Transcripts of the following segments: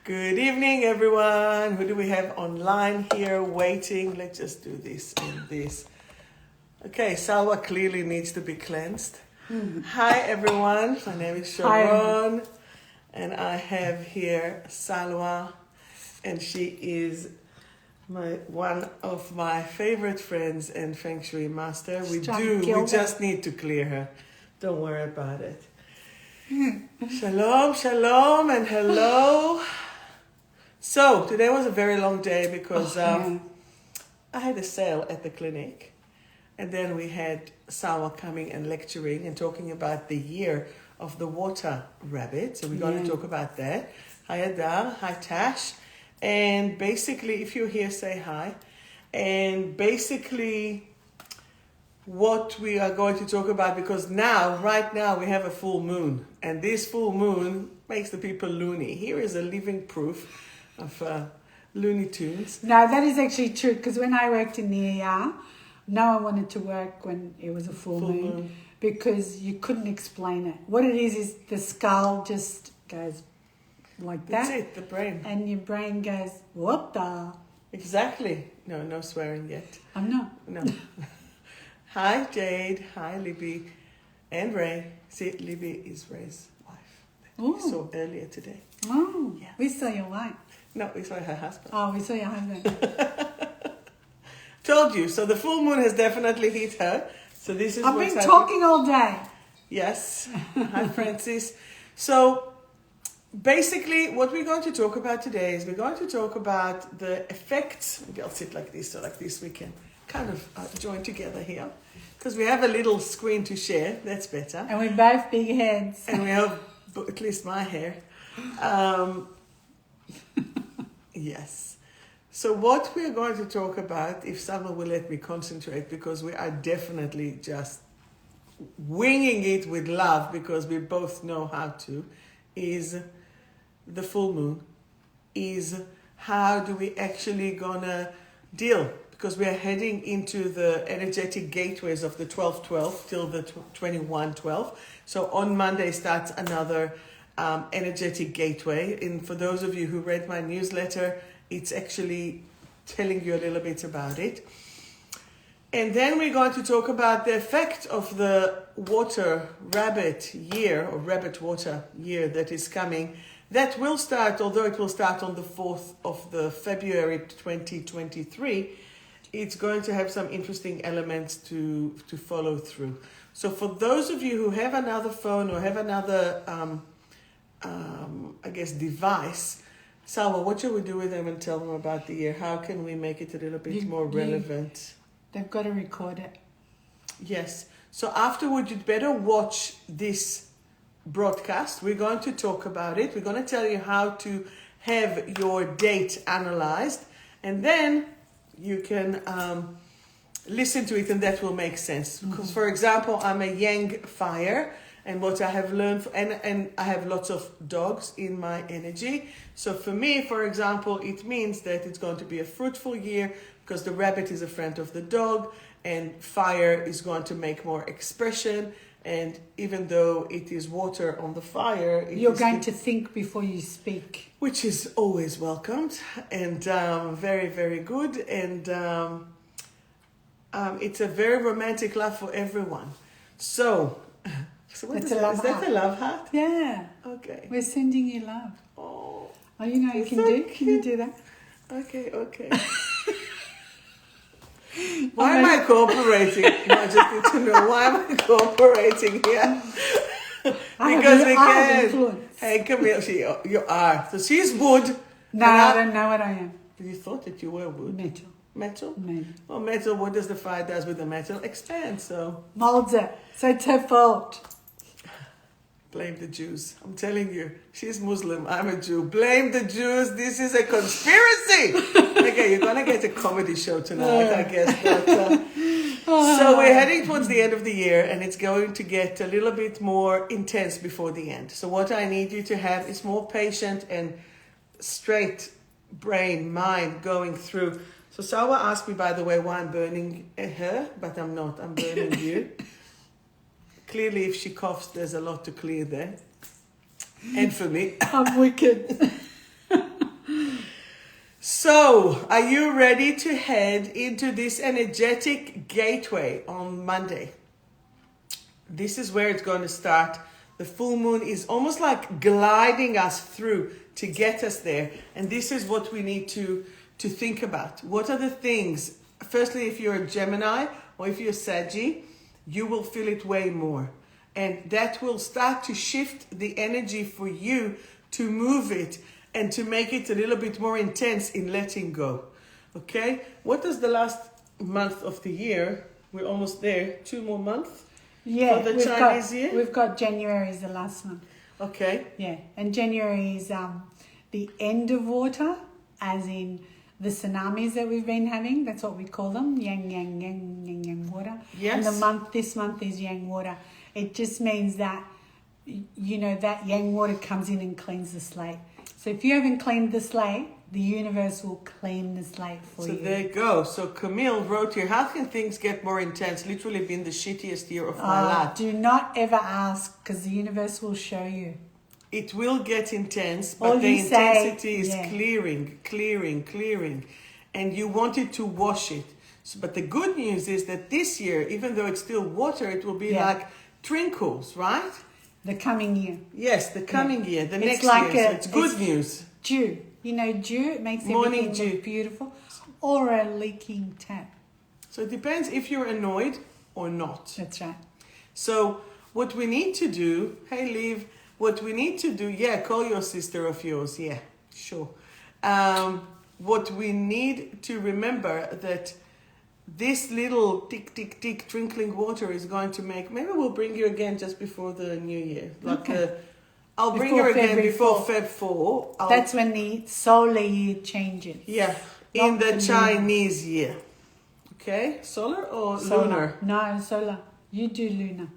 Good evening, everyone. Who do we have online here waiting? Let's just do this and this. Okay, 𝗪𝗏 clearly needs to be cleansed. Hi, everyone. My name is Sharon. And I have here 𝗪𝗏, and she is one of my favorite friends and Feng Shui master. We just need to clear her. Don't worry about it. Shalom, shalom, and hello. So, today was a very long day because I had a sale at the clinic. And then we had 𝗪𝗏 coming and lecturing and talking about the year of the water rabbit. So we're going to talk about that. Hi, Adar. Hi, Tash. And basically, if you're here, say hi. And basically, what we are going to talk about, because right now, we have a full moon. And this full moon makes the people loony. Here is a living proof of Looney Tunes. No, that is actually true, because when I worked in the ER, no one wanted to work when it was a full moon because you couldn't explain it. What it is the skull just goes like that. That's it, the brain. And your brain goes, what the? Exactly. No swearing yet. I'm not. No. Hi, Jade. Hi, Libby. And Ray. See, Libby is Ray's wife. Ooh. We saw earlier today. Oh, yes. We saw your wife. No, we saw her husband. Oh, we saw your husband. Told you. So the full moon has definitely hit her. So this is I've been talking all day. Yes. Hi, Francis. So basically, what we're going to talk about today is we're going to talk about the effects. Maybe I'll sit like this, so like this we can kind of join together here. Because we have a little screen to share. That's better. And we're both big heads. And we have at least my hair. Yes. So what we're going to talk about, if someone will let me concentrate, because we are definitely just winging it with love, because we both know how to, is the full moon, is how do we actually gonna deal, because we are heading into the energetic gateways of the 12/12 till the 21/12. So on Monday starts another energetic gateway. And for those of you who read my newsletter, it's actually telling you a little bit about it. And then we're going to talk about the effect of the water rabbit year, or rabbit water year that is coming. That will start, although it will start on the 4th of the February 2023, it's going to have some interesting elements to follow through. So for those of you who have another phone or have another device, 𝗪𝗏, what should we do with them and tell them about the year? How can we make it a little bit more relevant? They've got to record it. Yes. So afterwards, you'd better watch this broadcast. We're going to talk about it. We're going to tell you how to have your date analyzed. And then you can listen to it, and that will make sense. Because, for example, I'm a yang fire. And what I have learned, and I have lots of dogs in my energy. So for me, for example, it means that it's going to be a fruitful year because the rabbit is a friend of the dog, and fire is going to make more expression. And even though it is water on the fire, you're going to think before you speak, which is always welcomed and very, very good. And it's a very romantic love for everyone. So what is that? Is that a love heart? Yeah. Okay. We're sending you love. Oh, you know you can do. Can you do that? Okay. Why am I cooperating? No, I just need to know, why am I cooperating here? Because we can. Hey, 𝗵𝗵𝗄𝗂, you are. So she's wood. No, I don't know what I am. You thought that you were wood. Metal? Maybe. Well, metal, what does the fire does with the metal? Expand, so. Molds it. So it's her fault. Blame the Jews. I'm telling you, she's Muslim, I'm a Jew. Blame the Jews. This is a conspiracy. Okay, you're going to get a comedy show tonight, I guess. But, so we're heading towards the end of the year, and it's going to get a little bit more intense before the end. So what I need you to have is more patient and straight brain, mind going through. So 𝗪𝗏 asked me, by the way, why I'm burning her, but I'm not. I'm burning you. Clearly, if she coughs, there's a lot to clear there. And for me. I'm wicked. So, are you ready to head into this energetic gateway on Monday? This is where it's going to start. The full moon is almost like gliding us through to get us there. And this is what we need to think about. What are the things? Firstly, if you're a Gemini or if you're Saggy, you will feel it way more. And that will start to shift the energy for you to move it and to make it a little bit more intense in letting go. Okay? What does the last month of the year, we're almost there, 2 more months? Yeah, for the Chinese year? We've got January is the last month. Okay. Yeah, and January is the end of water, as in the tsunamis that we've been having. That's what we call them, yang water. Yes. And this month is yang water. It just means that, you know, that yang water comes in and cleans the slate. So if you haven't cleaned the slate, the universe will clean the slate for you. So there you go. So Camille wrote here, how can things get more intense? Literally been the shittiest year of my life. Do not ever ask, because the universe will show you. It will get intense, All but the you say, intensity is clearing. And you want it to wash it. So, but the good news is that this year, even though it's still water, it will be like trinkles, right? The coming year. Yes, the coming year, the next like year. So it's good news. Dew. You know, dew, it makes everything look beautiful. Or a leaking tap. So it depends if you're annoyed or not. That's right. So what we need to do, hey Liv, what we need to do, yeah, call your sister of yours, yeah, sure. What we need to remember that this little tick, tick, tick twinkling water is going to make, maybe we'll bring you again just before the new year. I'll bring you again before Feb 4. That's when the solar year changes. Yeah, in the Chinese year. Okay, solar or lunar? No, solar. You do lunar.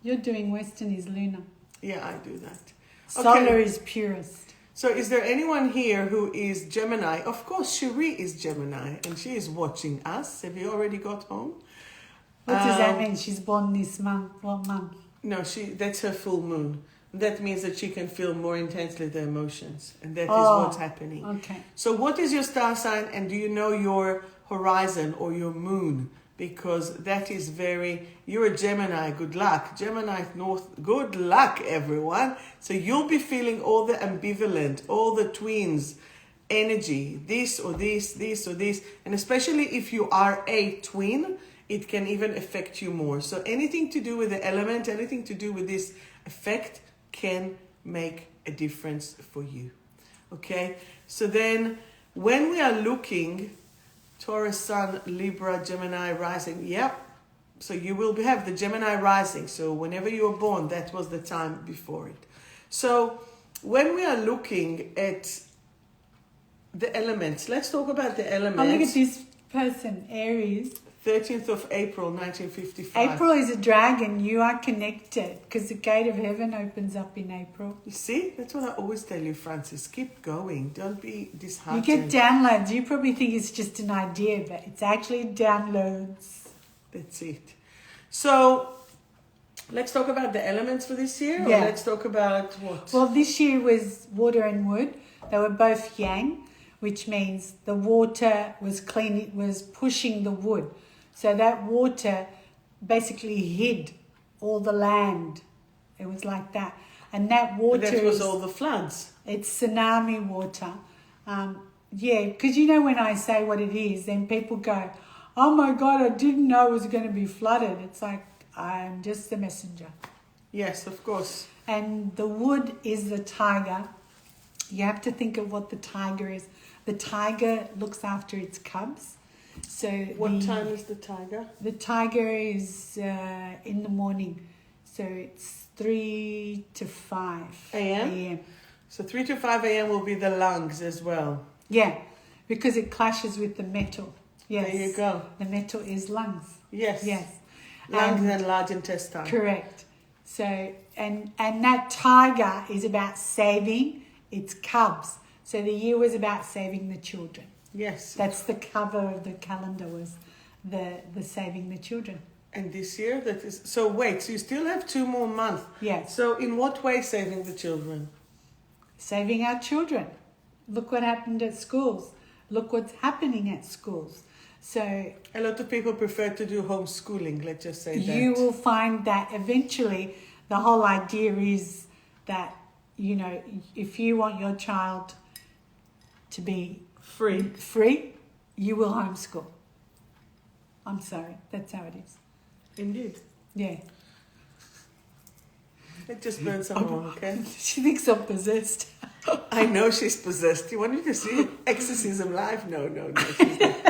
You're doing Western is lunar. Yeah, I do that. Solar is purest. So is there anyone here who is Gemini? Of course, Cherie is Gemini and she is watching us. Have you already got home? What does that mean? She's born this month. What month? No, that's her full moon. That means that she can feel more intensely the emotions. And that is what's happening. Okay. So what is your star sign? And do you know your horizon or your moon? Because that is you're a Gemini, good luck. Gemini North, good luck, everyone. So you'll be feeling all the ambivalent, all the twins energy, this or this, this or this. And especially if you are a twin, it can even affect you more. So anything to do with the element, anything to do with this effect can make a difference for you. Okay? So then when we are looking, Taurus, Sun, Libra, Gemini, rising. Yep. So you will have the Gemini rising. So whenever you were born, that was the time before it. So when we are looking at the elements, let's talk about the elements. Oh, look at this person, Aries. 13th of April, 1955. April is a dragon. You are connected because the gate of heaven opens up in April. You see? That's what I always tell you, Francis. Keep going. Don't be disheartened. You get downloads. You probably think it's just an idea, but it's actually downloads. That's it. So, let's talk about the elements for this year? Yeah. Or let's talk about what? Well, this year was water and wood. They were both yang, which means the water was clean. It was pushing the wood. So that water basically hid all the land. It was like that. And that water that was all the floods. It's tsunami water. Yeah, because you know when I say what it is, then people go, oh my God, I didn't know it was going to be flooded. It's like, I'm just the messenger. Yes, of course. And the wood is the tiger. You have to think of what the tiger is. The tiger looks after its cubs. So what time is the tiger? The tiger is in the morning. So it's 3 to 5 a.m. So 3 to 5 a.m. will be the lungs as well. Yeah, because it clashes with the metal. Yes. There you go. The metal is lungs. Yes. Yes. Lungs and large intestine. Correct. So, and that tiger is about saving its cubs. So the year was about saving the children. Yes. That's the cover of the calendar, was the saving the children. And this year, that is... So wait, so you still have 2 more months. Yes. So in what way saving the children? Saving our children. look what happened at schools. Look what's happening at schools. So a lot of people prefer to do homeschooling, let's just say that. You will find that eventually the whole idea is that, you know, if you want your child to be free, you will homeschool. I'm sorry, that's how it is. Indeed. Yeah. Let's just burn some more, okay? She thinks I'm possessed. I know she's possessed. You want me to see exorcism live? No, she's not possessed.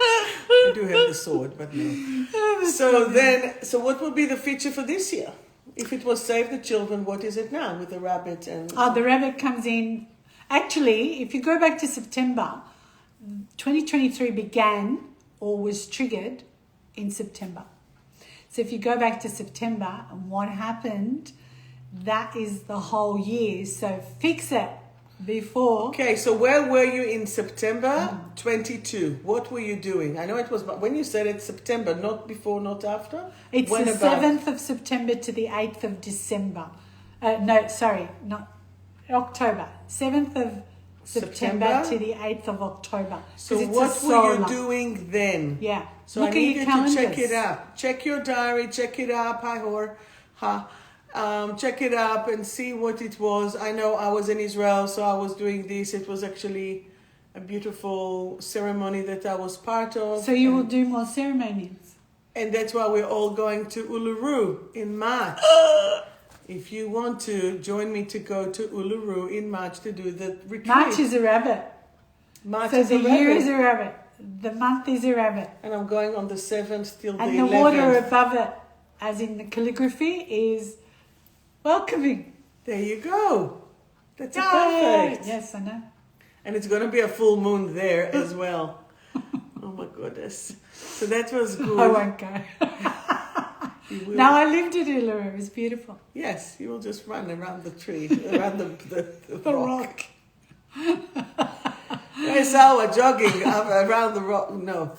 I do have the sword, but no. So what will be the feature for this year? If it was Save the Children, what is it now with the rabbit and... Oh, the rabbit comes in. Actually, if you go back to September, 2023 began or was triggered in September. So if you go back to September and what happened, that is the whole year. So fix it before. Okay, so where were you in September 22? What were you doing? I know it was, when you said it's September, not before, not after? It's when the about? 7th of September to the 8th of December. Not October. 7th of September to the 8th of October. So what were you doing then? Yeah. So Look I need you to check calendars. it up. Check your diary, check it up, check it up and see what it was. I know I was in Israel, so I was doing this. It was actually a beautiful ceremony that I was part of. So you will do more ceremonies. And that's why we're all going to Uluru in March. If you want to join me to go to Uluru in March to do the retreat. March is a rabbit. March So is the a rabbit. year is a rabbit. The month is a rabbit. And I'm going on the 7th till the 11th. And the water above it, as in the calligraphy, is welcoming. There you go. That's Yay! perfect. Yes, I know. And it's going to be a full moon there as well. Oh my goodness. So that was good. I won't go. You will. No, I lived in Uluru. It was beautiful. Yes, you will just run around the tree, around the rock. Yes, we're jogging around the rock. No.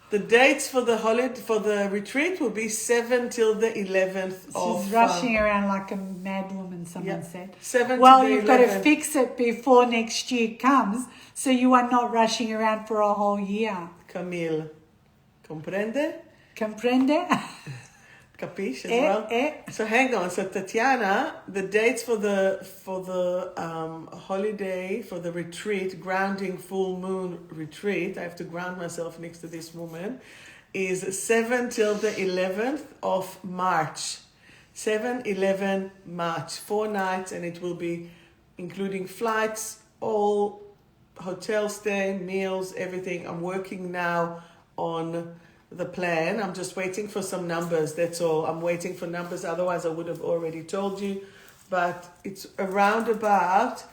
The dates for the holiday, for the retreat will be 7 till the 11th of... She's rushing around like a mad woman, someone said. 7 Well, to the you've 11th. got to fix it before next year comes, so you are not rushing around for a whole year. Camille, comprende? Comprende? Capiche as well. So hang on. So Tatiana, the dates for the holiday, for the retreat, grounding full moon retreat, I have to ground myself next to this woman, is 7 till the 11th of March. 7-11 March. 4 nights, and it will be including flights, all hotel stay, meals, everything. I'm working now on the plan. I'm just waiting for some numbers, that's all. I'm waiting for numbers, otherwise I would have already told you. But it's around about,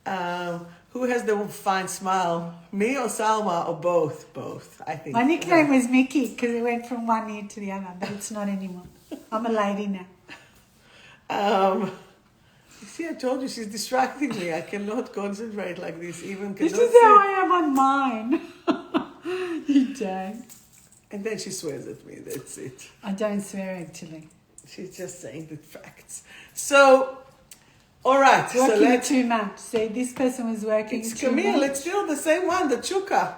who has the fine smile? Me or Salma or both? Both, I think. My nickname was Mickey because it went from one ear to the other, but it's not anymore. I'm a lady now. You see, I told you she's distracting me. I cannot concentrate like this. Even This cannot is how sit. I am on mine. You don't. And then she swears at me, that's it. I don't swear actually. She's just saying the facts. So, all right. Working so let's... 2 months. So this person was working It's 2 Camille, months. it's still the same one, the chuka.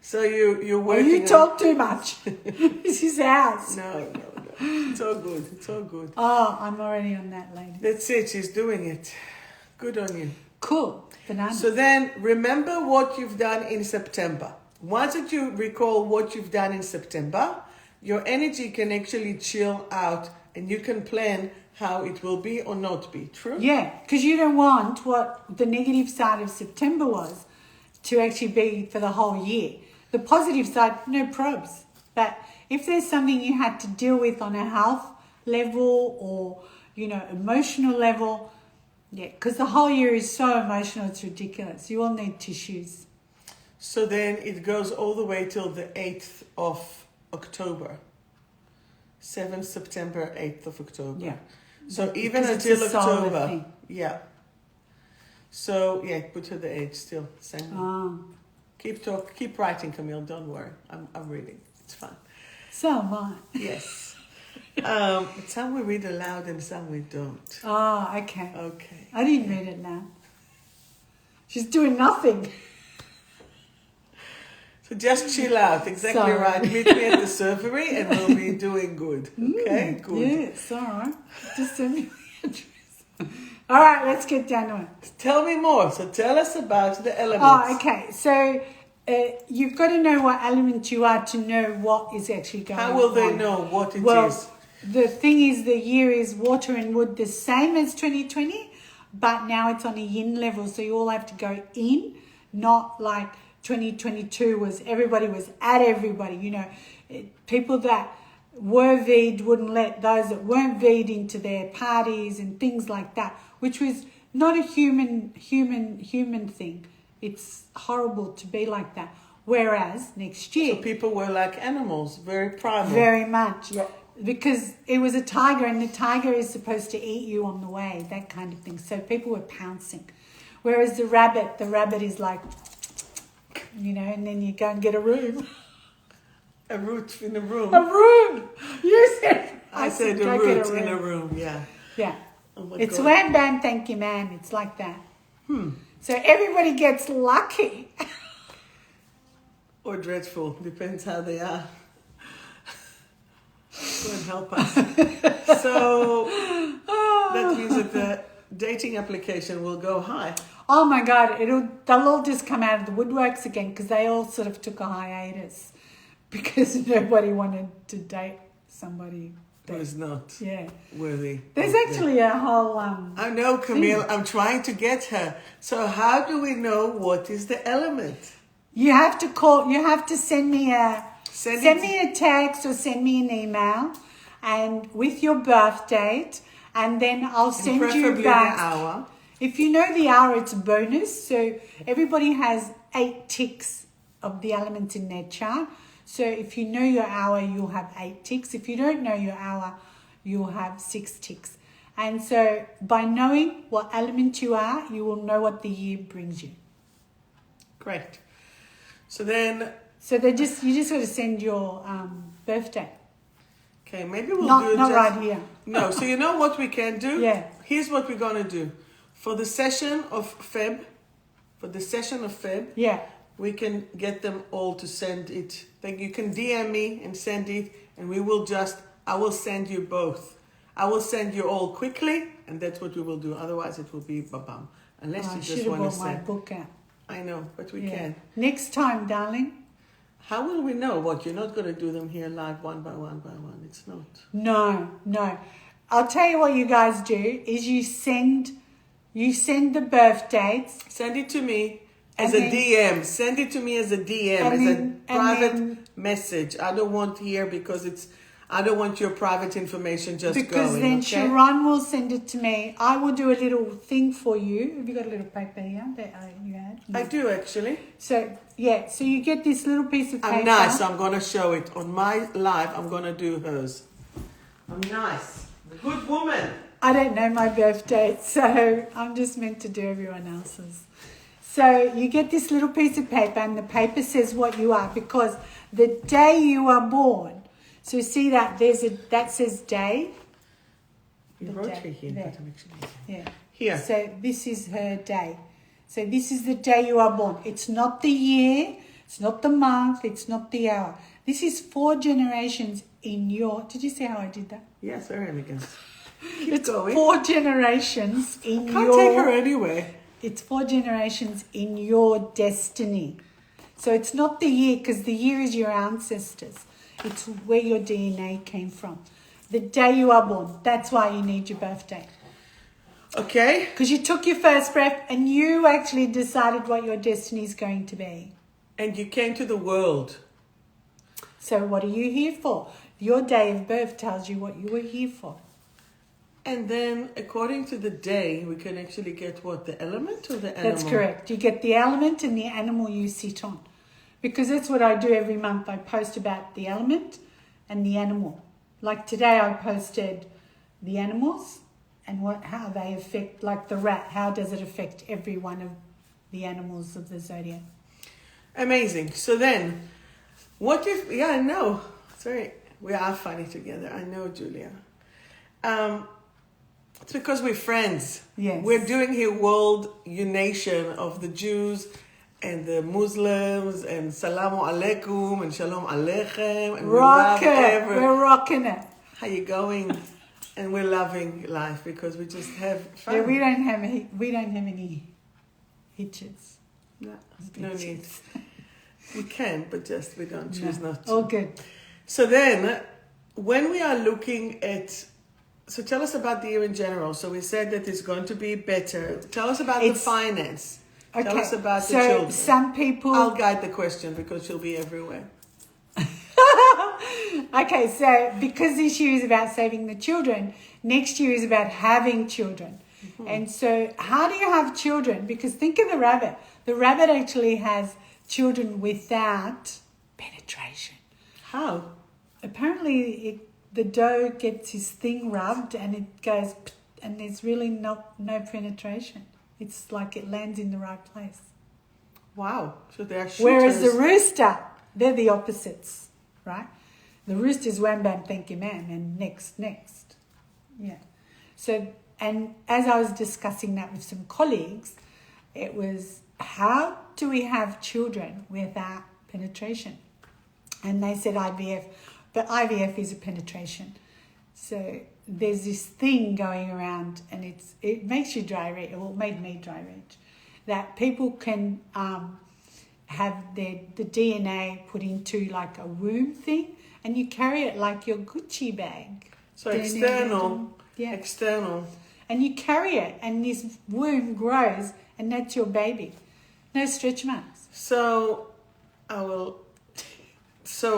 So you're working... You talk too much. This is ours. No. It's all good. It's all good. Oh, I'm already on that lady. That's it. She's doing it. Good on you. Cool. Banana. So then, remember what you've done in September. Once that you recall what you've done in September, your energy can actually chill out and you can plan how it will be or not be. True? Yeah, because you don't want what the negative side of September was to actually be for the whole year. The positive side, no probs. But if there's something you had to deal with on a health level or, emotional level, yeah, because the whole year is so emotional, it's ridiculous. You all need tissues. So then it goes all the way till the 8th of October. 7th September, 8th of October. Yeah. So even Because until it's a solar October. thing. Yeah. So, yeah, put her the age still. Same. Oh. Keep writing, Camille. Don't worry. I'm reading. It's fine. So am I. Yes. Some we read aloud and some we don't. Oh, okay. Okay. I didn't read it now. She's doing nothing. So just chill out. Exactly right. Meet me at the surgery and we'll be doing good. Okay? Good. Yeah, it's all right. Just send me the address. All right, let's get down to it. Tell me more. So tell us about the elements. Oh, okay. So you've got to know what element you are to know what is actually going on. How will they know what it is? Well, the thing is, the year is water and wood, the same as 2020, but now it's on a yin level. So you all have to go in, not like 2022 was everybody was at everybody. You know, people that were V'd wouldn't let those that weren't V'd into their parties and things like that, which was not a human thing. It's horrible to be like that. Whereas next year, so people were like animals, very primal. Very much. Yeah. Because it was a tiger and the tiger is supposed to eat you on the way, that kind of thing. So people were pouncing. Whereas the rabbit is like, you know, and then you go and get a room. A root in a room. A room! You said. I said a root in a room, yeah. Yeah. Oh my It's God. wham bam, thank you, ma'am. It's like that. So everybody gets lucky. Or dreadful, depends how they are. Go and help us. So that means that the dating application will go high. Oh my God, they'll all just come out of the woodworks again because they all sort of took a hiatus because nobody wanted to date somebody Who is not worthy. There's actually a whole I know, Camille. I'm trying to get her. So how do we know what is the element? You have to send me a text or send me an email and with your birth date, and then I'll send you back the hour. If you know the hour, it's a bonus. So everybody has 8 ticks of the elements in their chart. So if you know your hour, you'll have 8 ticks. If you don't know your hour, you'll have 6 ticks. And so by knowing what element you are, you will know what the year brings you. Great. So then... So you just got to send your birthday. Okay, maybe we'll do it not right here. No, so you know what we can do? Yeah. Here's what we're going to do. For the session of Feb, yeah, we can get them all to send it. Like you can DM me and send it, and I will send you both. I will send you all quickly, and that's what we will do. Otherwise, it will be babam. Unless you just want to send. I should have brought my book out. I know, but we can. Next time, darling. How will we know what? You're not going to do them here live one by one. It's not. No. I'll tell you what you guys do is you send the birth dates. Send it to me as a DM. Send it to me as a DM, as a private message. I don't want here because I don't want your private information just going. Because then Sharon will send it to me. I will do a little thing for you. Have you got a little paper here that you had? I do actually. So you get this little piece of paper. I'm nice. I'm going to show it. On my live, I'm going to do hers. I'm nice. A good woman. I don't know my birth date, so I'm just meant to do everyone else's. So you get this little piece of paper and the paper says what you are because the day you are born. So see that that says day. You wrote it here. There. Yeah. Here. So this is her day. So this is the day you are born. It's not the year. It's not the month. It's not the hour. This is 4 generations in your... Did you see how I did that? Yes, very elegant. It's going. 4 generations in your... Can't take her anyway. It's 4 generations in your destiny. So it's not the year, because the year is your ancestors. It's where your DNA came from. The day you are born. That's why you need your birthday. Okay. Because you took your first breath and you actually decided what your destiny is going to be. And you came to the world. So what are you here for? Your day of birth tells you what you were here for. And then, according to the day, we can actually get what? The element or the animal? That's correct. You get the element and the animal you sit on. Because that's what I do every month. I post about the element and the animal. Like today I posted the animals and how they affect, like the rat, how does it affect every one of the animals of the zodiac. Amazing. So then, what if, I know. Sorry, we are funny together. I know, Julia. It's because we're friends. Yes. We're doing here world unation of the Jews and the Muslims and Salamu Alaikum and Shalom Aleichem. And We're rocking it. How you going? And we're loving life because we just have fun. Yeah, we don't have any hitches. No need. We can, but just we don't choose not to. All good. So then, when we are looking at, so tell us about the year in general. So we said that it's going to be better. Tell us about the finance. Okay. Tell us about the so children. Some people. I'll guide the question because she'll be everywhere. Okay, so because this year is about saving the children, next year is about having children. Mm-hmm. And so how do you have children? Because think of the rabbit. The rabbit actually has children without penetration. How? Apparently the dough gets his thing rubbed and it goes, and there's really no penetration. It's like it lands in the right place. Wow. So they are shooters. Whereas the rooster, they're the opposites, right? The rooster is wham bam, thank you ma'am, and next. Yeah. So, and as I was discussing that with some colleagues, it was, how do we have children without penetration? And they said IVF, but IVF is a penetration. So there's this thing going around, and it makes you dry rage. Well, it made me dry rage. That people can have the DNA put into like a womb thing, and you carry it like your Gucci bag. So external. And you carry it, and this womb grows, and that's your baby. No stretch marks. So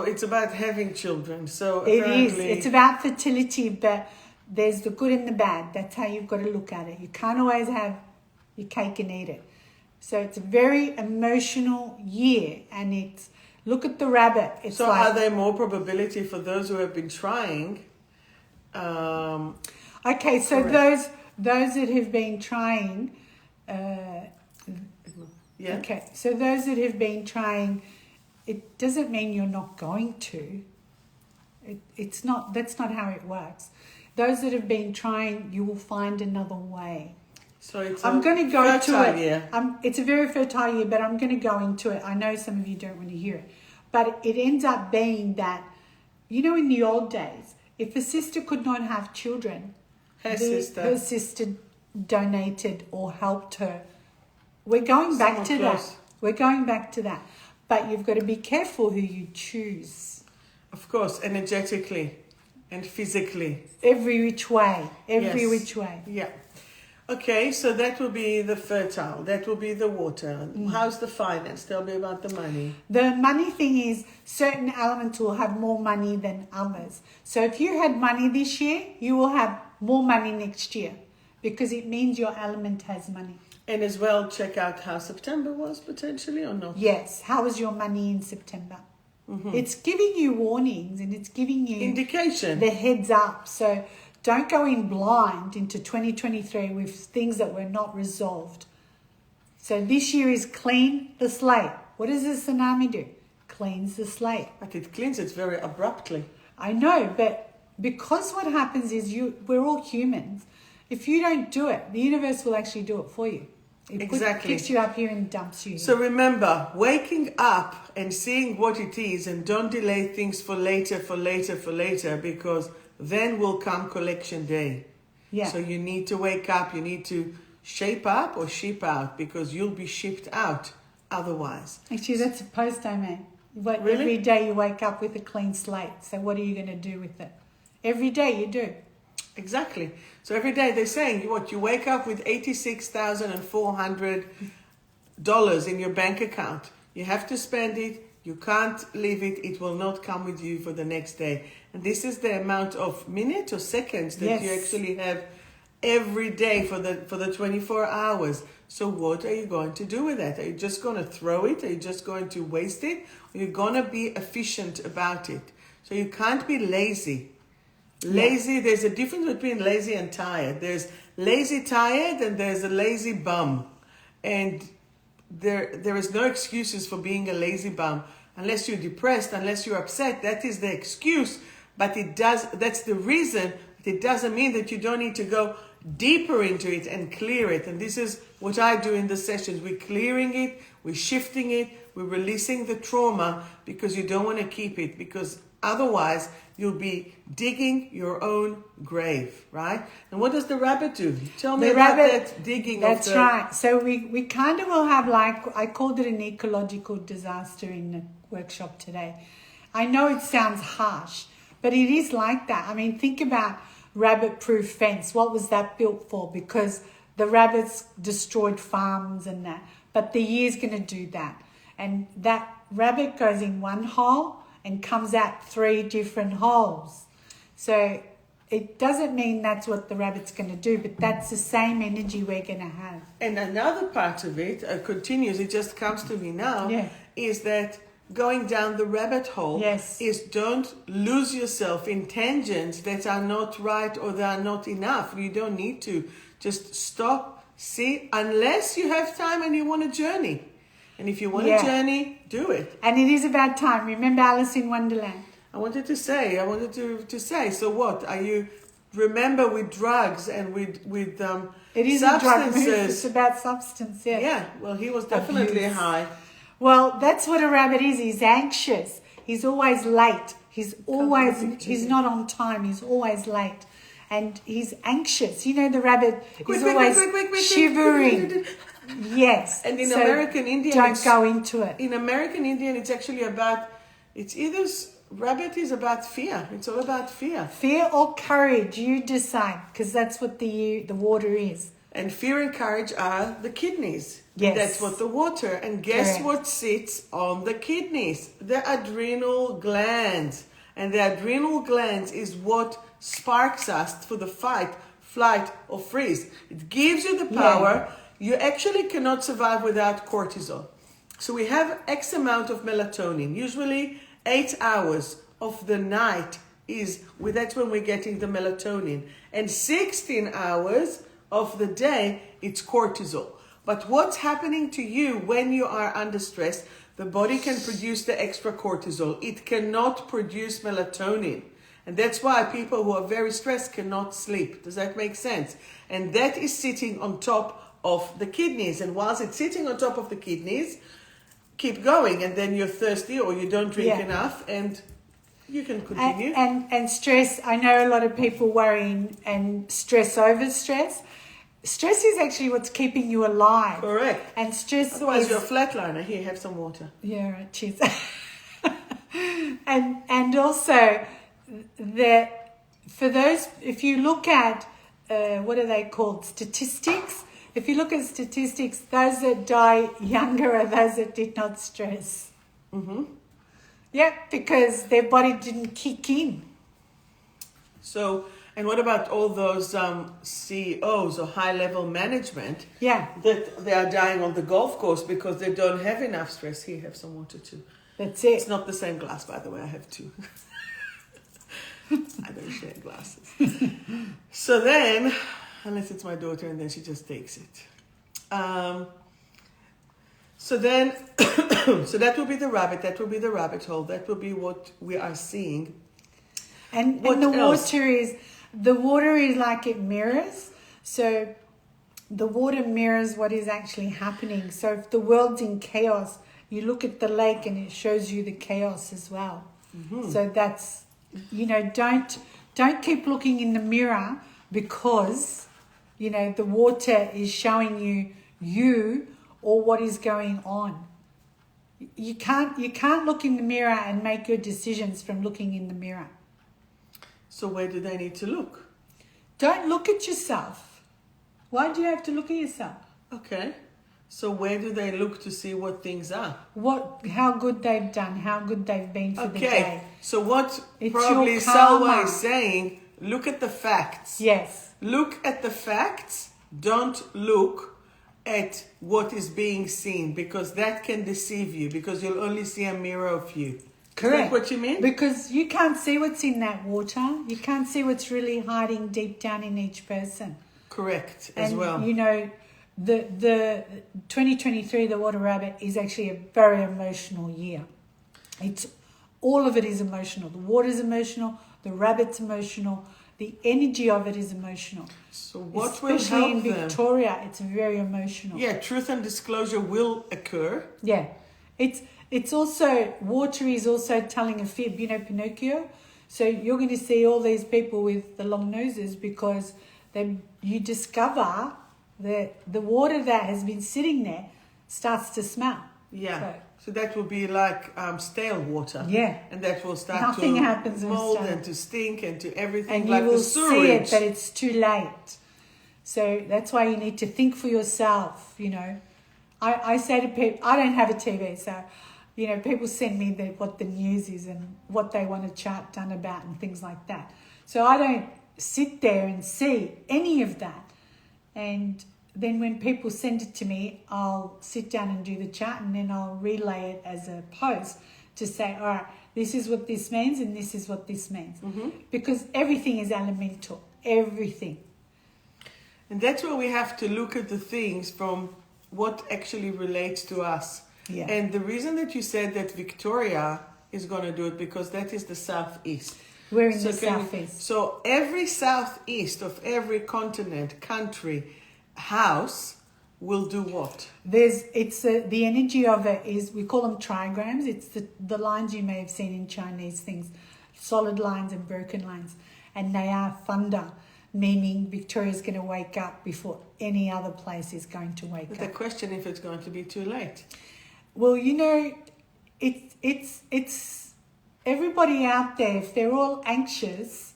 it's about having children. So it is. It's about fertility, but there's the good and the bad. That's how you've got to look at it. You can't always have your cake and eat it. So it's a very emotional year, and it's, look at the rabbit. It's so like, are there more probability for those who have been trying? Okay, so those that have been trying. Yeah. Okay, so those that have been trying, it doesn't mean you're not going to. It's not. That's not how it works. Those that have been trying, you will find another way. So it's I'm going to go to it. Year. It's a very fertile year, but I'm going to go into it. I know some of you don't want to hear it, but it ends up being that, in the old days, if a sister could not have children, her sister donated or helped her. We're going back to that. We're going back to that. But you've got to be careful who you choose. Of course, energetically and physically. Every which way. Which way. Yeah. Okay, so that will be the fertile. That will be the water. How's the finance? Tell me about the money. The money thing is, certain elements will have more money than others. So if you had money this year, you will have more money next year, because it means your element has money. And as well, check out how September was potentially, or not? Yes. How was your money in September? Mm-hmm. It's giving you warnings, and it's giving you indication, the heads up. So don't go in blind into 2023 with things that were not resolved. So this year is clean the slate. What does the tsunami do? Cleans the slate. But it cleans it very abruptly. I know, but because what happens is we're all humans. If you don't do it, the universe will actually do it for you. It picks you up here and dumps you here. So remember, waking up and seeing what it is, and don't delay things for later, because then will come collection day. Yeah. So you need to wake up, you need to shape up or ship out, because you'll be shipped out otherwise. Actually, that's a post I made. Really? Every day you wake up with a clean slate. So what are you going to do with it? Every day you do. Exactly. So every day they're saying, you wake up with $86,400 in your bank account. You have to spend it. You can't leave it. It will not come with you for the next day. And this is the amount of minutes or seconds that you actually have every day for the 24 hours. So what are you going to do with that? Are you just going to throw it? Are you just going to waste it? Or are you going to be efficient about it? So you can't be lazy. Lazy, there's a difference between lazy and tired. There's lazy tired and there's a lazy bum. And there is no excuses for being a lazy bum. Unless you're depressed, unless you're upset, that is the excuse. But that's the reason. But it doesn't mean that you don't need to go deeper into it and clear it. And this is what I do in the sessions. We're clearing it, we're shifting it, we're releasing the trauma, because you don't want to keep it, because otherwise you'll be digging your own grave, right? And what does the rabbit do? Tell me about that digging. That's right. So we kind of will have, like, I called it an ecological disaster in the workshop today. I know it sounds harsh, but it is like that. I mean, think about rabbit-proof fence. What was that built for? Because the rabbits destroyed farms and that. But the year's going to do that. And that rabbit goes in one hole and comes out 3 different holes. So it doesn't mean that's what the rabbit's going to do, but that's the same energy we're going to have. And another part of it continues, it just comes to me now, is that going down the rabbit hole is don't lose yourself in tangents that are not right or that are not enough. You don't need to. Just stop, see, unless you have time and you want a journey. And if you want a journey, do it. And it is about time. Remember Alice in Wonderland? I wanted to say, so what? Are you, remember with drugs and with it is substances. A drug. It's about substance, Yeah, well, he was definitely high. Well, that's what a rabbit is. He's anxious. He's always late. He's not on time. He's always late. And he's anxious. You know, the rabbit is always shivering. Yes. And in American Indian, don't go into it. In American Indian, it's actually about, rabbit is about fear. It's all about fear. Fear or courage, you decide, because that's what the water is. And fear and courage are the kidneys. Yes. That's what the water. And guess what sits on the kidneys? The adrenal glands. And the adrenal glands is what sparks us for the fight, flight, or freeze. It gives you the power. You actually cannot survive without cortisol. So we have X amount of melatonin. Usually 8 hours of the night that's when we're getting the melatonin. And 16 hours of the day, it's cortisol. But what's happening to you when you are under stress? The body can produce the extra cortisol. It cannot produce melatonin. And that's why people who are very stressed cannot sleep. Does that make sense? And that is sitting on top of the kidneys. And whilst it's sitting on top of the kidneys, keep going. And then you're thirsty or you don't drink enough and you can continue. And stress, I know a lot of people worrying and stress over stress. Stress is actually what's keeping you alive. Correct. And stress otherwise you're a flatliner. Here, have some water. Yeah, right, cheers. and also for those, if you look at what are they called? Statistics. If you look at statistics, those that die younger are those that did not stress. Mm-hmm. Yeah, because their body didn't kick in. So, and what about all those CEOs or high-level management? Yeah. That they are dying on the golf course because they don't have enough stress. Here, have some water too. That's it. It's not the same glass, by the way. I have two. I don't share glasses. So then, unless it's my daughter, and then she just takes it. So then, so that will be the rabbit. That will be the rabbit hole. That will be what we are seeing. And the water is like it mirrors. So the water mirrors what is actually happening. So if the world's in chaos, you look at the lake and it shows you the chaos as well. Mm-hmm. So that's, don't keep looking in the mirror because, the water is showing you or what is going on. You can't look in the mirror and make your decisions from looking in the mirror. So where do they need to look? Don't look at yourself. Why do you have to look at yourself? Okay. So where do they look to see what things are? How good they've done, how good they've been for the day. So what it's probably Salwa is saying, look at the facts. Yes. Look at the facts. Don't look at what is being seen because that can deceive you because you'll only see a mirror of you. Correct. Is that what you mean? Because you can't see what's in that water. You can't see what's really hiding deep down in each person. Correct, as well. The 2023, the Water Rabbit, is actually a very emotional year. All of it is emotional. The water's emotional, the rabbit's emotional, the energy of it is emotional. So what Especially will help in Victoria, it's very emotional. Yeah, truth and disclosure will occur. Yeah. It's also, water is also telling a fib, you know, Pinocchio. So you're going to see all these people with the long noses because you discover that the water that has been sitting there starts to smell. Yeah. So that will be like stale water. Yeah. And that will start Nothing to happens mold when and to stink and to everything and like you will the sewerage. see it, but it's too late. So that's why you need to think for yourself, you know. I say to people, I don't have a TV, so, you know, people send me what the news is and what they want a chart done about and things like that. So I don't sit there and see any of that. And then when people send it to me, I'll sit down and do the chart and then I'll relay it as a post to say, all right, this is what this means and this is what this means. Mm-hmm. Because everything is elemental, everything. And that's where we have to look at the things from what actually relates to us. Yeah. And the reason that you said that Victoria is going to do it, because that is the southeast. We're in the southeast. So every southeast of every continent, country, house will do what? The energy of it is, we call them trigrams. It's the lines you may have seen in Chinese things, solid lines and broken lines. And they are thunder, meaning Victoria's going to wake up before any other place is going to wake up. The question if it's going to be too late. Well, you know, it's everybody out there, if they're all anxious,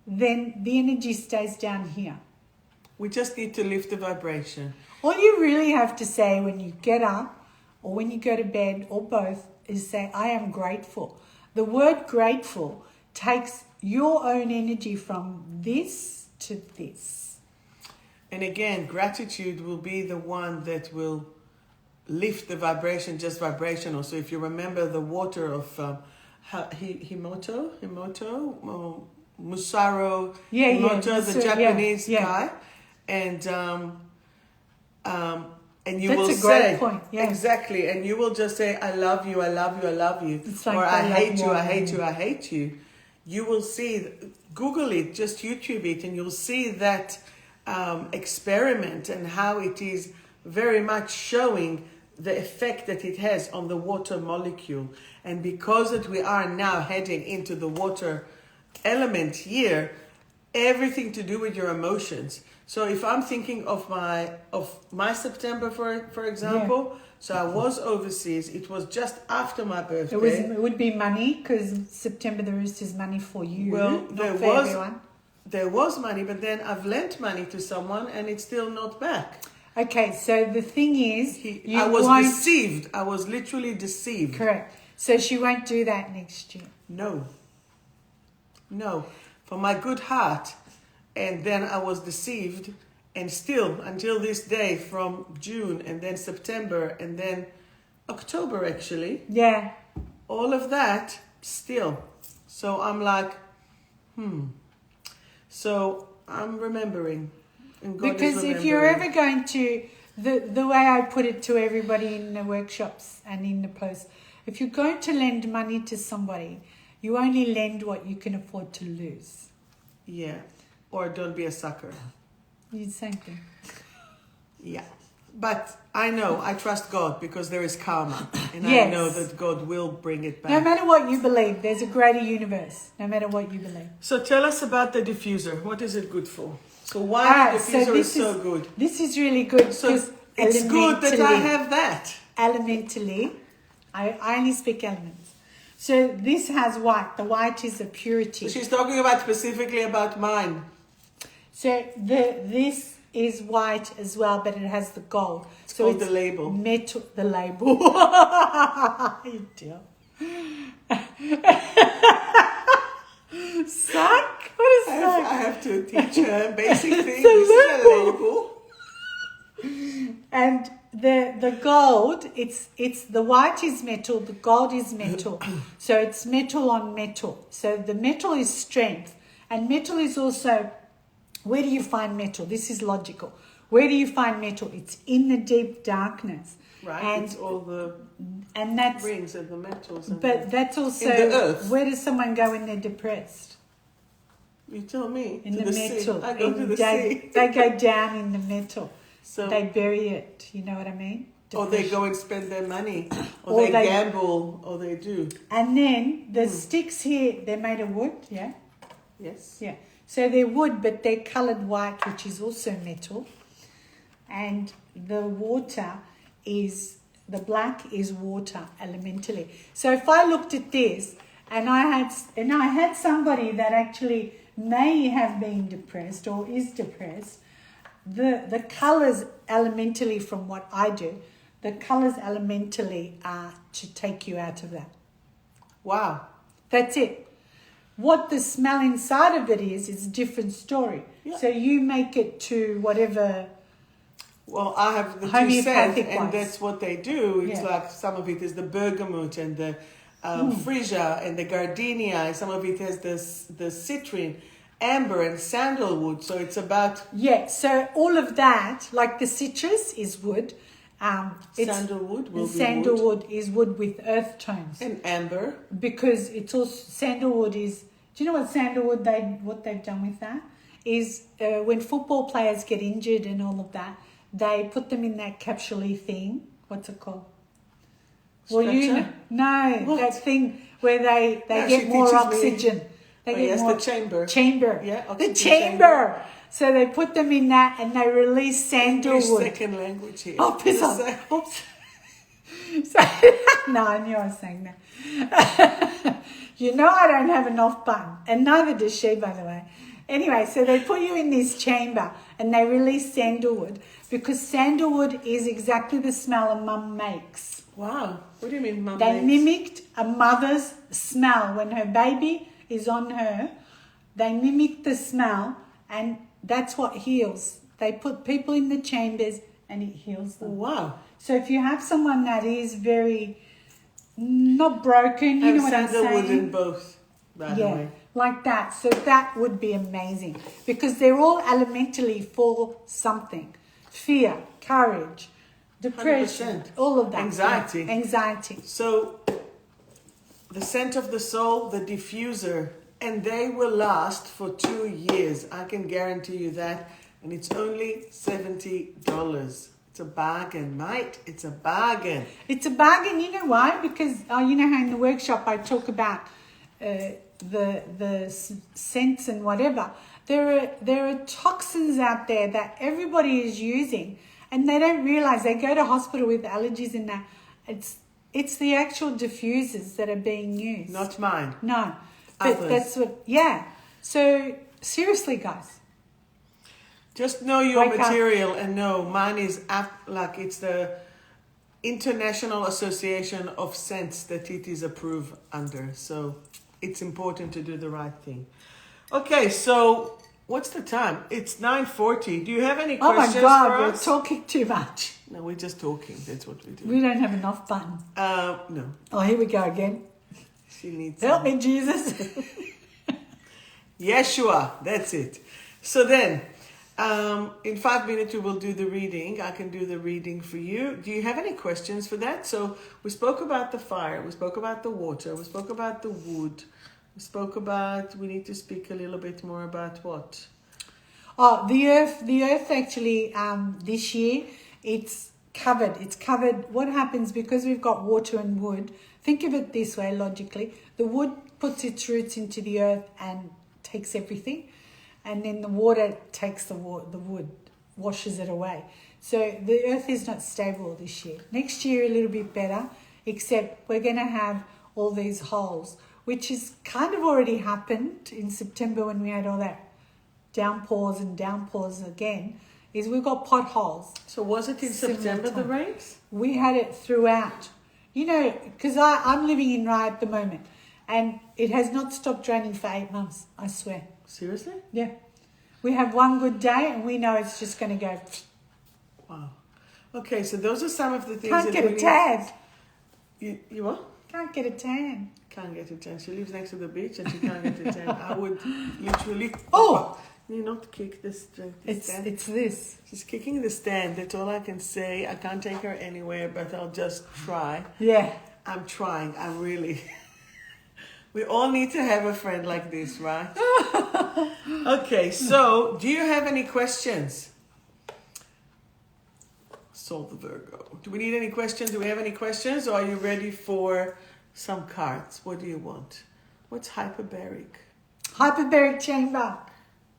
then the energy stays down here. We just need to lift the vibration. All you really have to say when you get up or when you go to bed or both is say, I am grateful. The word grateful takes your own energy from this to this. And again, gratitude will be the one that will lift the vibration, just vibrational. So if you remember the water of 𝘁𝗵𝗵𝗪 𝗪𝘁𝗵𝗪, the Japanese guy. And you That's will a say, great point. Yeah. Exactly, and you will just say, I love you, I love you, I love you. It's like or I hate you, water. I hate you, I hate you. You will see, Google it, just YouTube it, and you'll see that experiment and how it is very much showing the effect that it has on the water molecule. And because that we are now heading into the water element here, everything to do with your emotions. So if I'm thinking of my September, for example, so I was overseas. It was just after my birthday. It would be money because September the Roost is money for you. Well, everyone. There was money, but then I've lent money to someone and it's still not back. Okay, so the thing is, I was deceived. I was literally deceived. Correct. So she won't do that next year. No. For my good heart. And then I was deceived. And still, until this day, from June and then September and then October, actually. Yeah. All of that, still. So I'm like, So I'm remembering. And God because if you're ever going to, the way I put it to everybody in the workshops and in the posts, if you're going to lend money to somebody, you only lend what you can afford to lose. Yeah. Or don't be a sucker. Same thing. Yeah. But I know, I trust God because there is karma. And Yes. I know that God will bring it back. No matter what you believe, there's a greater universe. No matter what you believe. So tell us about the diffuser. What is it good for? So why the diffuser is so good? This is really good. So it's good that I have that. Elementally, I only speak elements. So this has white. The white is a purity. So she's talking about specifically about mine. So this is white as well, but it has the gold. It's called the label. Metal, the label. You dear. Suck? What is that? I have to teach her basic things. This is a label. And the gold, it's the white is metal, the gold is metal. So it's metal on metal. So the metal is strength. And metal is also, where do you find metal? This is logical. Where do you find metal? It's in the deep darkness. Right, and it's all the rings and the metals. But that's also, in the earth. where does someone go when they're depressed? You tell me. In to the sea. metal. I go to the sea. They go down in the metal. So they bury it. You know what I mean? Or they go and spend their money. Or, Or they they gamble. Or they do. And then the sticks here, they're made of wood, yeah? Yes. Yeah. So they're wood, but they're coloured white, which is also metal. And the water is, the black is water elementally. So if I looked at this and I had somebody that actually may have been depressed or is depressed, the colours elementally from what I do, the colours elementally are to take you out of that. Wow. That's it. What the smell inside of it is a different story. Yeah. So you make it to whatever. Well, I have the two Homeopathic scents, and wise. that's what they do. It's Yeah. like some of it is the bergamot and the freesia and the gardenia, and some of it has the citrine, amber and sandalwood. So it's about Yeah, so all of that, like the citrus is wood. sandalwood will be Sandalwood is wood with earth tones. wood. And amber. Because it's also, sandalwood is, do you know what sandalwood, what they've done with that? Is when football players get injured and all of that, they put them in that capsule thing. What's it called? Well, you know, no, What? that thing where they Yeah, get she more teaches me. oxygen. They Oh, get yes, more the chamber. Chamber. Yeah, the oxygen chamber. So they put them in that and they release English sandalwood. second language here. Oh, piss Just off. say- Oops. No, I knew I was saying that. You know I don't have enough bun, and neither does she, by the way. Anyway, so they put you in this chamber and they release sandalwood because sandalwood is exactly the smell a mum makes. Wow. What do you mean, mum? They makes? mimicked a mother's smell when her baby is on her. They mimic the smell, and that's what heals. They put people in the chambers and it heals them. Wow. So if you have someone that is very not broken, you And know what I'm sandalwood saying? in both, by the Yeah, way. like that. So that would be amazing because they're all elementally for something. Fear, courage, depression, 100%. all of that. Anxiety. Yeah, anxiety. So, the scent of the soul, the diffuser, and they will last for 2 years. I can guarantee you that. And it's only $70. It's a bargain, mate. It's a bargain. It's a bargain, you know why? Because, you know how in the workshop I talk about the scents and whatever. There are toxins out there that everybody is using and they don't realize. They go to hospital with allergies and that. It's the actual diffusers that are being used. Not mine. No. But Others. that's what, yeah. So, seriously, guys. Just know your Wake up. material and know mine is like it's the International Association of Scents that it is approved under. So it's important to do the right thing. Okay, so what's the time? It's 9:40. Do you have any Oh my questions God, for we're us? talking too much. No, we're just talking. That's what we do. We don't have enough fun. No, Oh, here we go again. she needs Help me, Jesus. Yeshua, that's it. So then, in 5 minutes we will do the reading. I can do the reading for you. Do you have any questions for that? So we spoke about the fire, we spoke about the water, we spoke about the wood, we spoke about, we need to speak a little bit more about what? Oh, the earth actually, this year, it's covered. It's covered. What happens because we've got water and wood, think of it this way logically. The wood puts its roots into the earth and takes everything. And then the water takes the wood, washes it away. So the earth is not stable this year. Next year, a little bit better, except we're going to have all these holes, which is kind of already happened in September when we had all that downpours again, is we've got potholes. So was it in Similar September, the time. rains? We had it throughout. You know, because I'm living in Rye at the moment, and it has not stopped raining for 8 months, I swear. Seriously? Yeah. We have one good day and we know it's just going to go. Wow. Okay, so those are some of the things Can't that get we a need- tan. You what? Can't get a tan. Can't get a tan. She lives next to the beach and she can't get a tan. I would literally... Oh! You not kick this stand. It's this. She's kicking the stand. That's all I can say. I can't take her anywhere, but I'll just try. Yeah. I'm trying. I'm really... We all need to have a friend like this, right? Okay, so do you have any questions? Solve the Virgo. Do we need any questions? Do we have any questions? Or are you ready for some cards? What do you want? What's hyperbaric? Hyperbaric chamber.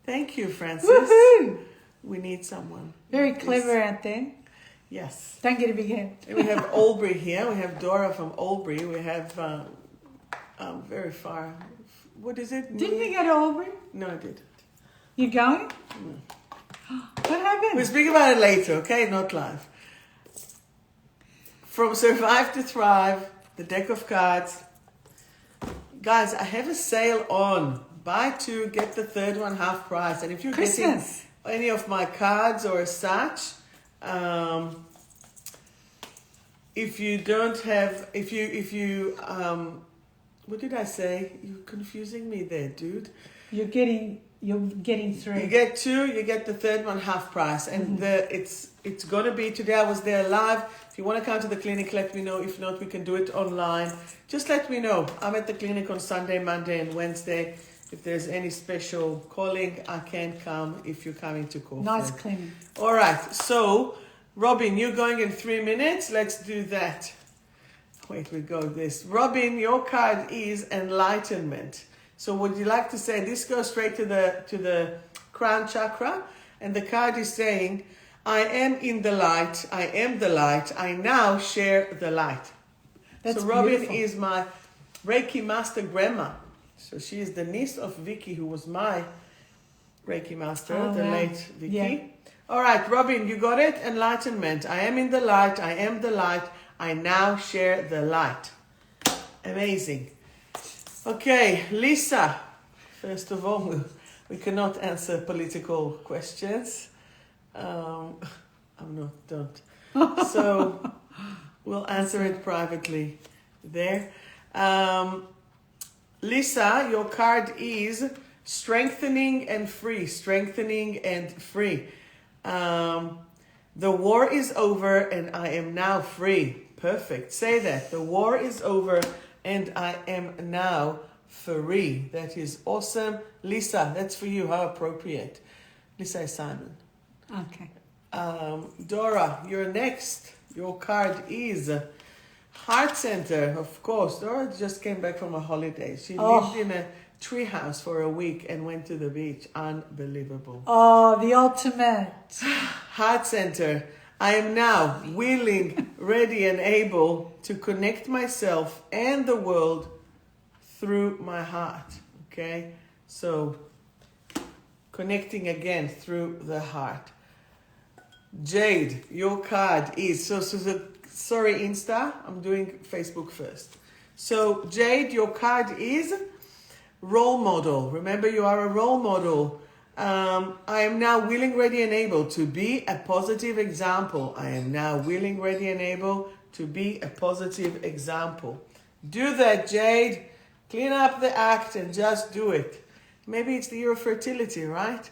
Thank you, Francis. Woohoo! We need someone. Very clever out there. Yes. Don't get a big head. And we have 𝗁𝗵𝗂 here. We have Dora from 𝗁𝗵𝗂. We have very far. What is it? Didn't you go to Albury? No, I did. You going? No. What happened? We'll speak about it later, okay? Not live. From Survive to Thrive, the deck of cards. Guys, I have a sale on. Buy two, get the third one half price. And if you're getting any of my cards or such, if you don't have, what did I say? You're confusing me there, dude. You're getting three. You get two, you get the third one half price. And it's going to be today. I was there live. If you want to come to the clinic, let me know. If not, we can do it online. Just let me know. I'm at the clinic on Sunday, Monday, and Wednesday. If there's any special calling, I can come if you're coming to call. Nice clinic. All right. So, Robin, you're going in 3 minutes. Let's do that. Wait, we go this. Robin, your card is enlightenment. So would you like to say, this goes straight to the crown chakra, and the card is saying, I am in the light, I am the light, I now share the light. That's so Robin beautiful. is my Reiki master grandma. So she is the niece of Vicky, who was my Reiki master, late Vicky. Yeah. All right, Robin, you got it? Enlightenment. I am in the light, I am the light, I now share the light. Amazing. Okay, Lisa. First of all, we cannot answer political questions. Don't. So we'll answer it privately there. Lisa, your card is strengthening and free. Strengthening and free. The war is over and I am now free. Perfect. Say that. The war is over and I am now free. That is awesome. Lisa, that's for you. How appropriate. Lisa is Simon. Okay. Dora, you're next. Your card is Heart Center, of course. Dora just came back from a holiday. She lived in a tree house for a week and went to the beach. Unbelievable. Oh, the ultimate. Heart Center. I am now willing, ready, and able to connect myself and the world through my heart. Okay? So, connecting again through the heart. Jade, your card is... sorry, Insta. I'm doing Facebook first. So, Jade, your card is role model. Remember, you are a role model. I am now willing, ready, and able to be a positive example. I am now willing, ready, and able to be a positive example. Do that, Jade. Clean up the act and just do it. Maybe it's the year of fertility, right?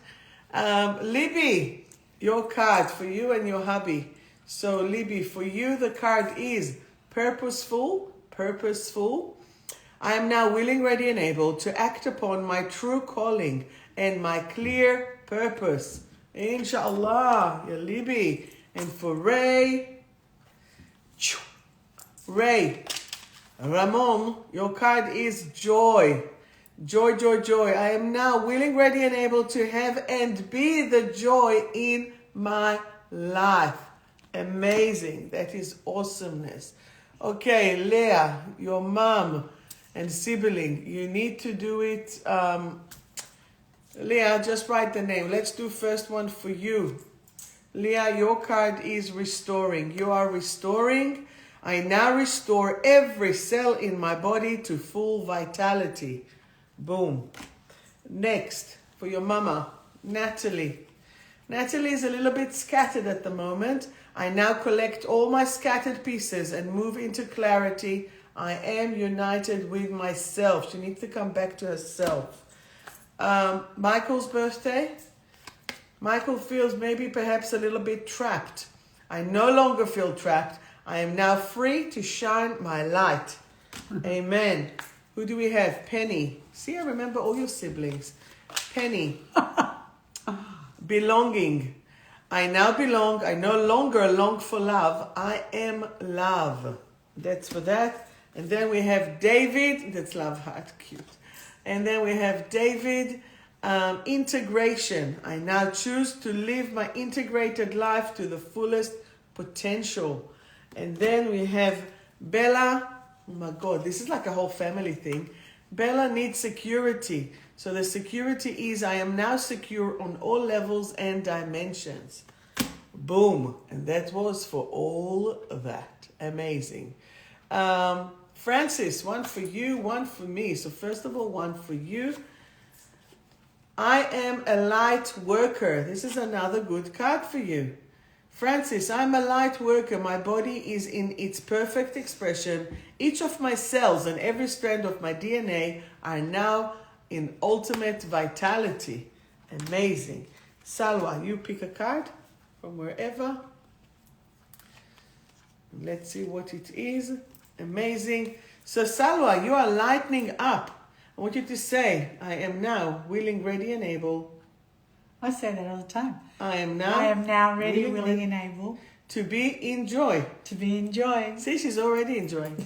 Libby, your card for you and your hubby. So, Libby, for you, the card is purposeful. Purposeful. I am now willing, ready, and able to act upon my true calling and my clear purpose. Inshallah, ya Libby. And for Ray, Ramon, your card is joy. Joy, joy, joy. I am now willing, ready, and able to have and be the joy in my life. Amazing. That is awesomeness. Okay, Leah, your mom and sibling, you need to do it. Leah, just write the name. Let's do first one for you. Leah, your card is restoring. You are restoring. I now restore every cell in my body to full vitality. Boom. Next, for your mama, Natalie. Natalie is a little bit scattered at the moment. I now collect all my scattered pieces and move into clarity. I am united with myself. She needs to come back to herself. Michael's birthday. Michael feels maybe perhaps a little bit trapped. I no longer feel trapped. I am now free to shine my light. Amen. Who do we have? Penny. See, I remember all your siblings. Penny. Belonging. I now belong. I no longer long for love. I am love. That's for that. And then we have David. That's love heart. Cute. And then we have David. Integration. I now choose to live my integrated life to the fullest potential. And then we have Bella. Oh my God, this is like a whole family thing. Bella needs security. So the security is I am now secure on all levels and dimensions. Boom. And that was for all of that. Amazing. Francis, one for you, one for me. So first of all, one for you. I am a light worker. This is another good card for you. Francis, I'm a light worker. My body is in its perfect expression. Each of my cells and every strand of my DNA are now in ultimate vitality. Amazing. Salwa, you pick a card from wherever. Let's see what it is. Amazing. So Salwa, you are lightening up. I want you to say, I am now willing, ready, and able. I say that all the time. I am now ready, willing, and able. To be in joy. To be enjoying. See, she's already enjoying.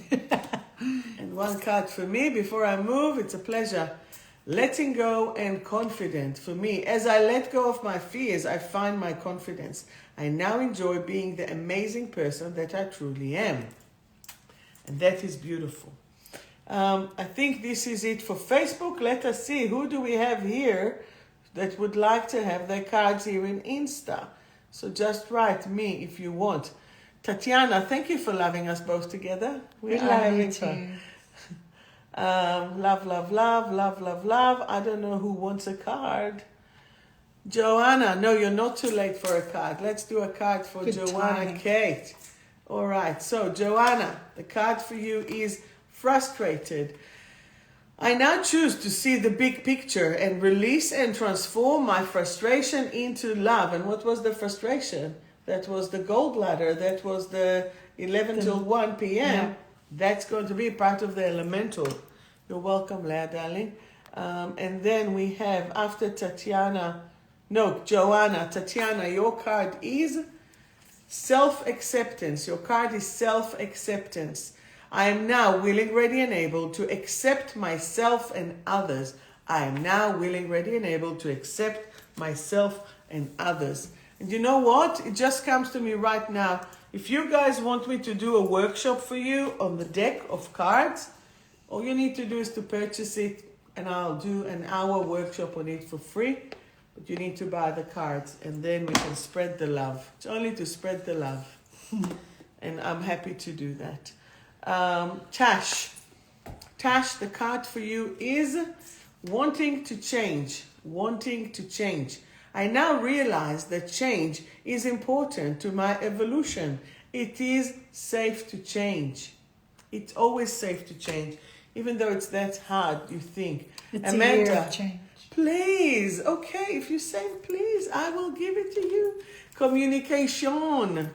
And one card for me before I move. It's a pleasure. Letting go and confident. For me, as I let go of my fears, I find my confidence. I now enjoy being the amazing person that I truly am. And that is beautiful. I think this is it for Facebook. Let us see. Who do we have here that would like to have their cards here in Insta? So just write me if you want. Tatiana, thank you for loving us both together. We love you too. Love, love, love, love, love, love. I don't know who wants a card. Joanna, no, you're not too late for a card. Let's do a card for Good Joanna timing. Kate. All right, so Joanna, the card for you is frustrated. I now choose to see the big picture and release and transform my frustration into love. And what was the frustration? That was the gold ladder. That was the 11 till 1 p.m. Yeah. That's going to be part of the elemental. You're welcome, Leah, darling. And then we have, after Joanna, Tatiana, your card is self-acceptance. Your card is self-acceptance. I am now willing, ready, and able to accept myself and others. I am now willing, ready, and able to accept myself and others. And you know what? It just comes to me right now. If you guys want me to do a workshop for you on the deck of cards, all you need to do is to purchase it, and I'll do an hour workshop on it for free. But you need to buy the cards, and then we can spread the love. It's only to spread the love. And I'm happy to do that. Tash, the card for you is wanting to change. I now realize that change is important to my evolution. It is safe to change. It's always safe to change, even though it's that hard, you think. It's Amanda, a year of change. Please, okay, if you say please, I will give it to you. Communication.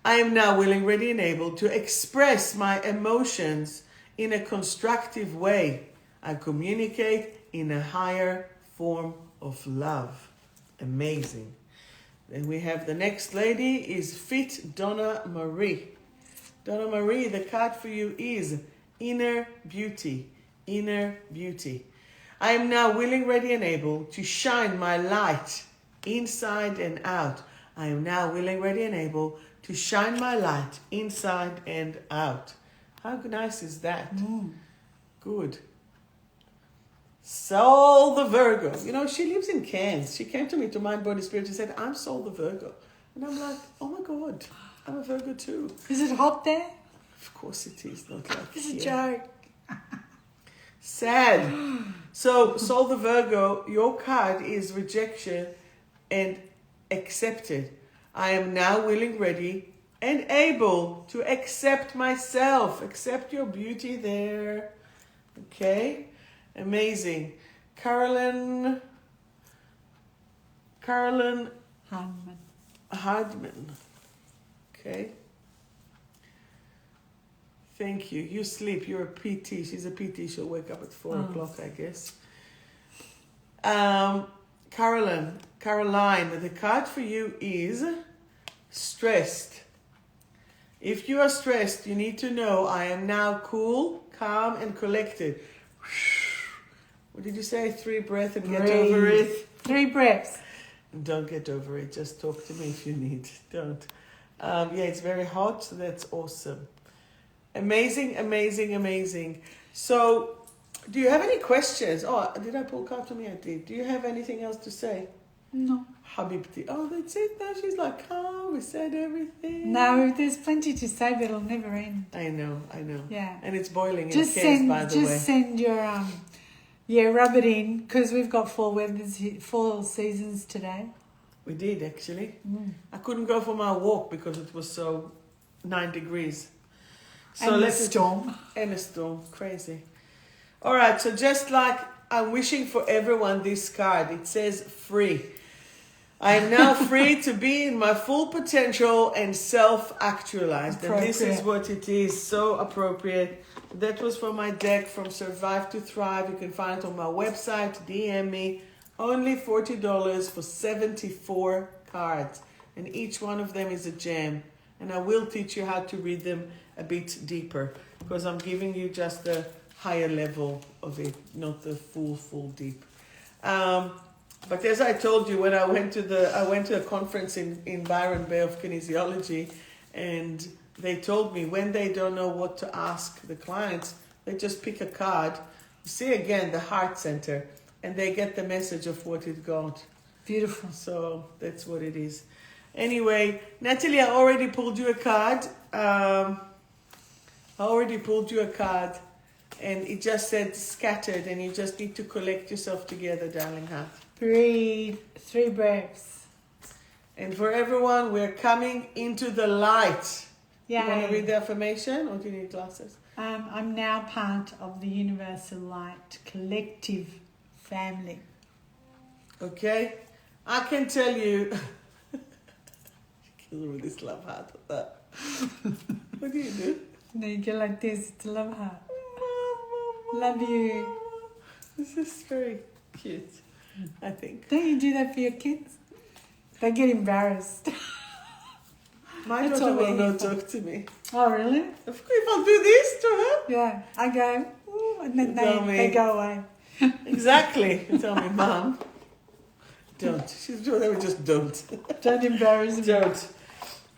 I am now willing, ready, and able to express my emotions in a constructive way. I communicate in a higher form of love. Amazing. Then we have the next lady is Fit Donna Marie. Donna Marie, the card for you is inner beauty. I am now willing, ready, and able to shine my light inside and out. I am now willing, ready, and able to shine my light inside and out. How nice is that? Good. Soul the Virgo. You know, she lives in Cairns. She came to me to Mind, Body, Spirit and said, I'm Soul the Virgo. And I'm like, oh my God, I'm a Virgo too. Is it hot there? Of course it is. Not like It's a here. joke. Sad. So, Soul the Virgo, your card is rejection and accepted. I am now willing, ready, and able to accept myself. Accept your beauty there. Okay? Amazing. Carolyn Hardman. Okay. Thank you. You sleep. You're a PT. She's a PT. She'll wake up at 4 o'clock, I guess. Caroline, the card for you is stressed. If you are stressed, you need to know I am now cool, calm, and collected. What did you say? 3 breaths and get over it? 3 breaths. Don't get over it. Just talk to me if you need. Don't. Yeah, it's very hot, so that's awesome. Amazing, amazing, amazing. So, do you have any questions? Oh, did I pull card to me? I did. Do you have anything else to say? No. 𝗵𝗵𝗿. Oh, that's it. Now she's like, we said everything. No, there's plenty to say, but it'll never end. I know. Yeah. And it's boiling Just in cans, by the way. Just send your, rub it in, because we've got 4 seasons today. We did, actually. I couldn't go for my walk because it was so 9 degrees. So and a storm. And a storm. Crazy. All right, so just like I'm wishing for everyone this card, it says free. I am now free to be in my full potential and self-actualized. And this is what it is. So appropriate. That was for my deck from Survive to Thrive. You can find it on my website. DM me. Only $40 for 74 cards. And each one of them is a gem. And I will teach you how to read them a bit deeper. Because I'm giving you just the higher level of it, not the full deep. But as I told you, when I went to a conference in Byron Bay of kinesiology, and they told me when they don't know what to ask the clients, they just pick a card. You see again the heart center, and they get the message of what it got. Beautiful. So that's what it is. Anyway, Natalie, I already pulled you a card. And it just said scattered, and you just need to collect yourself together, darling heart. Breathe. 3 breaths. And for everyone, we're coming into the light. Yeah. You want to read the affirmation, or do you need glasses? I'm now part of the universal light collective family. Okay? I can tell you... Kill with this love heart. What do you do? No, you go like this. It's a love heart. Love you. This is very cute, I think. Don't you do that for your kids? They get embarrassed. My daughter will not talk to me. Oh, really? If I'll do this to her. Yeah. I go, ooh, and then they go away. Exactly. You tell me, Mom. Don't. They would just don't. Don't embarrass me. Don't.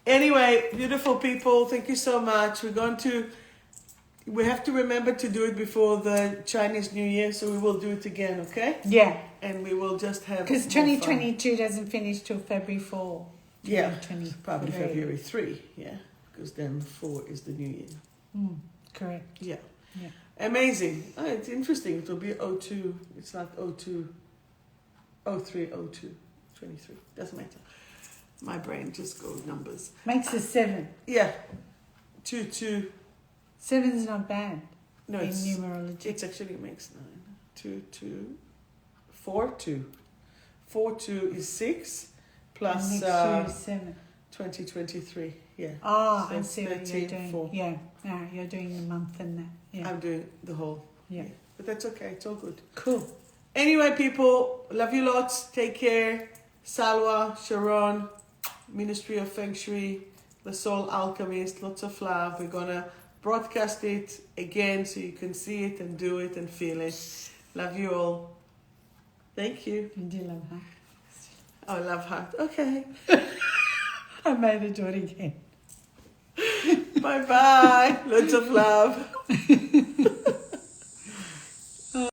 Anyway, beautiful people, thank you so much. We have to remember to do it before the Chinese New Year, so we will do it again, okay? Yeah. And we will just have because 2022 doesn't finish till February 4. Yeah, probably February 3, yeah. Because then 4 is the New Year. Correct. Yeah. Amazing. Oh, it's interesting. It will be 02. It's like 02, 03, 02, 23. Doesn't matter. My brain just goes numbers. Makes a 7. Yeah. 2, 2. 7's not bad. No, in numerology. It actually makes 9. 2, 2, 4, 2. 4, 2 is 6 plus and next year is 7. 2023. Yeah. Oh, so I see what you're doing. 4. Yeah. No, you're doing the month and that. Yeah. I'm doing the whole. Yeah. But that's okay. It's all good. Cool. Anyway, people, love you lots. Take care. Salwa, Sharon, Ministry of Feng Shui, the Soul Alchemist, lots of love. We're going to broadcast it again so you can see it and do it and feel it. Love you all. Thank you. You do love her. Oh, love heart. Okay. I made her do it again. Bye-bye. Lots of love.